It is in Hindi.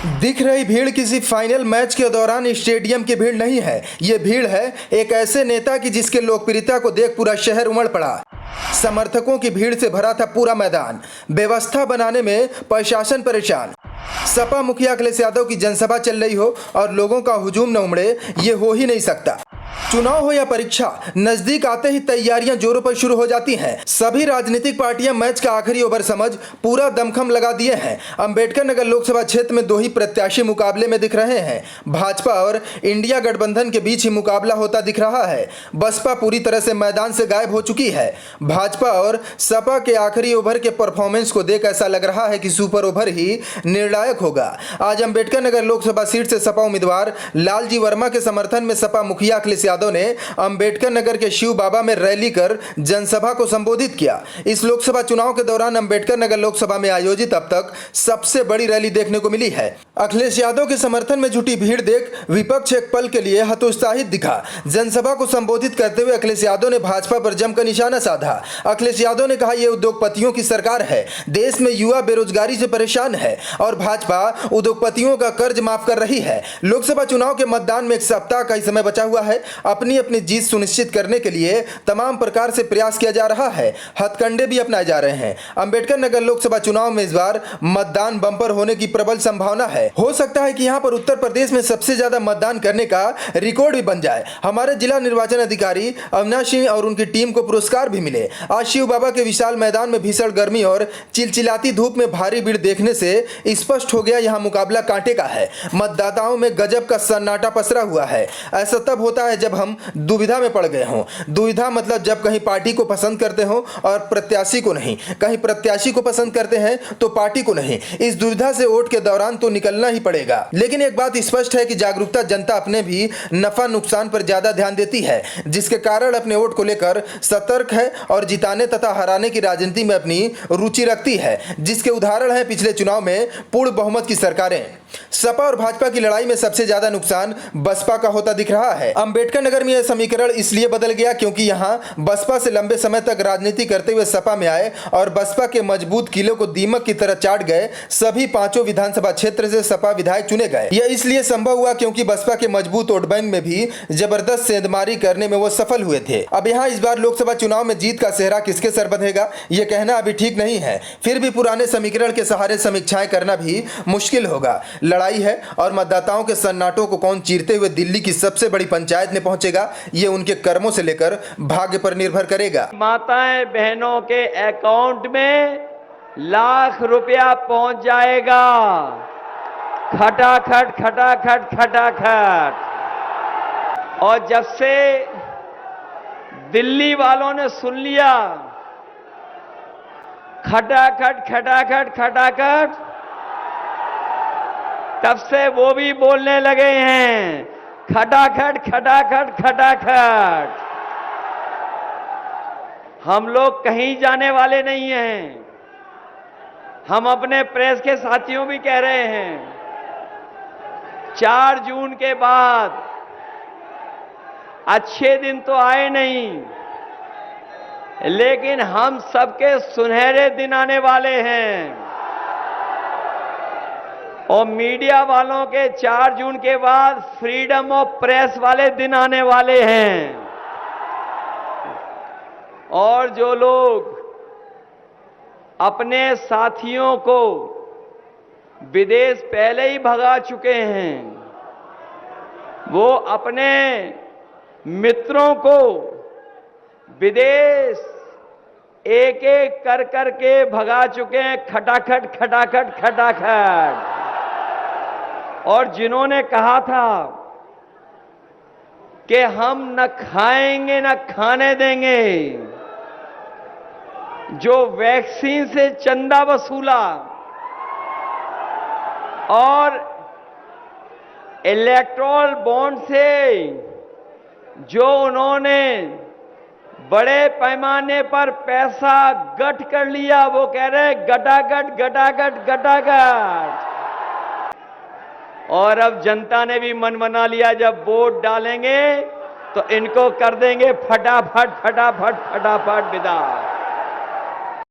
दिख रही भीड़ किसी फाइनल मैच के दौरान स्टेडियम की भीड़ नहीं है। ये भीड़ है एक ऐसे नेता की जिसके लोकप्रियता को देख पूरा शहर उमड़ पड़ा। समर्थकों की भीड़ से भरा था पूरा मैदान। व्यवस्था बनाने में प्रशासन परेशान। सपा मुखिया अखिलेश यादव की जनसभा चल रही हो और लोगों का हुजूम न उमड़े, ये हो ही नहीं सकता। चुनाव हो या परीक्षा, नजदीक आते ही तैयारियां जोरों पर शुरू हो जाती हैं। सभी राजनीतिक पार्टियां मैच का आखिरी ओवर समझ पूरा दमखम लगा दिए हैं। अंबेडकर नगर लोकसभा क्षेत्र में दो ही प्रत्याशी मुकाबले में दिख रहे हैं। भाजपा और इंडिया गठबंधन के बीच ही मुकाबला होता दिख रहा है। बसपा पूरी तरह से मैदान से गायब हो चुकी है। भाजपा और सपा के आखिरी ओवर के परफॉर्मेंस को देख ऐसा लग रहा है कि सुपर ओवर ही निर्णायक होगा। आज अंबेडकर नगर लोकसभा सीट से सपा उम्मीदवार लालजी वर्मा के समर्थन में सपा मुखिया अखिलेश यादव ने अंबेडकर नगर के शिव बाबा में रैली कर जनसभा को संबोधित किया। इस लोकसभा चुनाव के दौरान अंबेडकर नगर लोकसभा में आयोजित अब तक सबसे बड़ी रैली देखने को मिली है। अखिलेश यादव के समर्थन में जुटी भीड़ देख विपक्ष एक पल के लिए हतोत्साहित दिखा। जनसभा को संबोधित करते हुए अखिलेश यादव ने भाजपा पर जमकर निशाना साधा। अखिलेश यादव ने कहा, यह उद्योगपतियों की सरकार है। देश में युवा बेरोजगारी से परेशान है और भाजपा उद्योगपतियों का कर्ज माफ कर रही है। लोकसभा चुनाव के मतदान में एक सप्ताह का ही समय बचा हुआ है। अपनी अपनी जीत सुनिश्चित करने के लिए तमाम प्रकार से प्रयास किया जा रहा है। हथकंडे भी अपनाए जा रहे हैं। अंबेडकर नगर लोकसभा चुनाव में इस बार मतदान बम्पर होने की प्रबल संभावना है। हो सकता है कि यहां पर उत्तर प्रदेश में सबसे ज्यादा मतदान करने का रिकॉर्ड भी बन जाए। हमारे जिला निर्वाचन अधिकारी अविनाश सिंह और उनकी टीम को पुरस्कार भी मिले। आज शिव बाबा के विशाल मैदान में भीषण गर्मी और चिलचिलाती धूप में भारी भीड़ देखने से स्पष्ट हो गया, यहाँ मुकाबला कांटे का है। मतदाताओं में गजब का सन्नाटा पसरा हुआ है। ऐसा तब होता है जब हम दुविधा में पड़ गए हों। दुविधा मतलब जब कहीं पार्टी को पसंद करते हो और प्रत्याशी को नहीं, कहीं प्रत्याशी को पसंद करते हैं तो पार्टी को नहीं। इस दुविधा से वोट के दौरान तो निकलना ही पड़ेगा। लेकिन एक बात स्पष्ट है कि जागरूकता जनता अपने भी नफा नुकसान पर ज्यादा ध्यान देती है, जिसके कारण अपने वोट को लेकर सतर्क है और जिताने तथा हराने की राजनीति में अपनी रुचि रखती है, जिसके उदाहरण है पिछले चुनाव में पूर्ण बहुमत की सरकारें। सपा और भाजपा की लड़ाई में सबसे ज्यादा नुकसान बसपा का होता दिख रहा है। अंबेडकर नगर में यह समीकरण इसलिए बदल गया क्योंकि यहां बसपा से लंबे समय तक राजनीति करते हुए सपा में आए और बसपा के मजबूत किले को दीमक की तरह चाट गए सभी पांचों विधानसभा क्षेत्र से सपा विधायक चुने गए। यह इसलिए संभव हुआ क्योंकि बसपा के मजबूत वोट बैंक में भी जबरदस्त सेंधमारी करने में वो सफल हुए थे। अब यहाँ इस बार लोकसभा चुनाव में जीत का सेहरा किसके सर बंधेगा, यह कहना अभी ठीक नहीं है। फिर भी पुराने समीकरण के सहारे समीक्षाएं करना भी मुश्किल होगा। लड़ाई है और मतदाताओं के सन्नाटों को कौन चीरते हुए दिल्ली की सबसे बड़ी पंचायत में पहुंचेगा, ये उनके कर्मों से लेकर भाग्य पर निर्भर करेगा। माताएं बहनों के अकाउंट में लाख रुपया पहुंच जाएगा। खटाखट खटाखट खटाखट। और जब से दिल्ली वालों ने सुन लिया खटाखट खटाखट खटाखट, तब से वो भी बोलने लगे हैं खटाखट खटाखट खटाखट। हम लोग कहीं जाने वाले नहीं हैं। हम अपने प्रेस के साथियों भी कह रहे हैं 4 जून के बाद अच्छे दिन तो आए नहीं, लेकिन हम सबके सुनहरे दिन आने वाले हैं। और मीडिया वालों के 4 जून के बाद फ्रीडम ऑफ प्रेस वाले दिन आने वाले हैं। और जो लोग अपने साथियों को विदेश पहले ही भगा चुके हैं, वो अपने मित्रों को विदेश एक एक कर करके भगा चुके हैं। खटाखट खटाखट खटाखट। और जिन्होंने कहा था कि हम न खाएंगे न खाने देंगे, जो वैक्सीन से चंदा वसूला और इलेक्टोरल बॉन्ड से जो उन्होंने बड़े पैमाने पर पैसा गठ कर लिया, वो कह रहे गटागट गटागट गटागट। और अब जनता ने भी मन बना लिया, जब वोट डालेंगे तो इनको कर देंगे फटाफट फटाफट फटाफट विदा।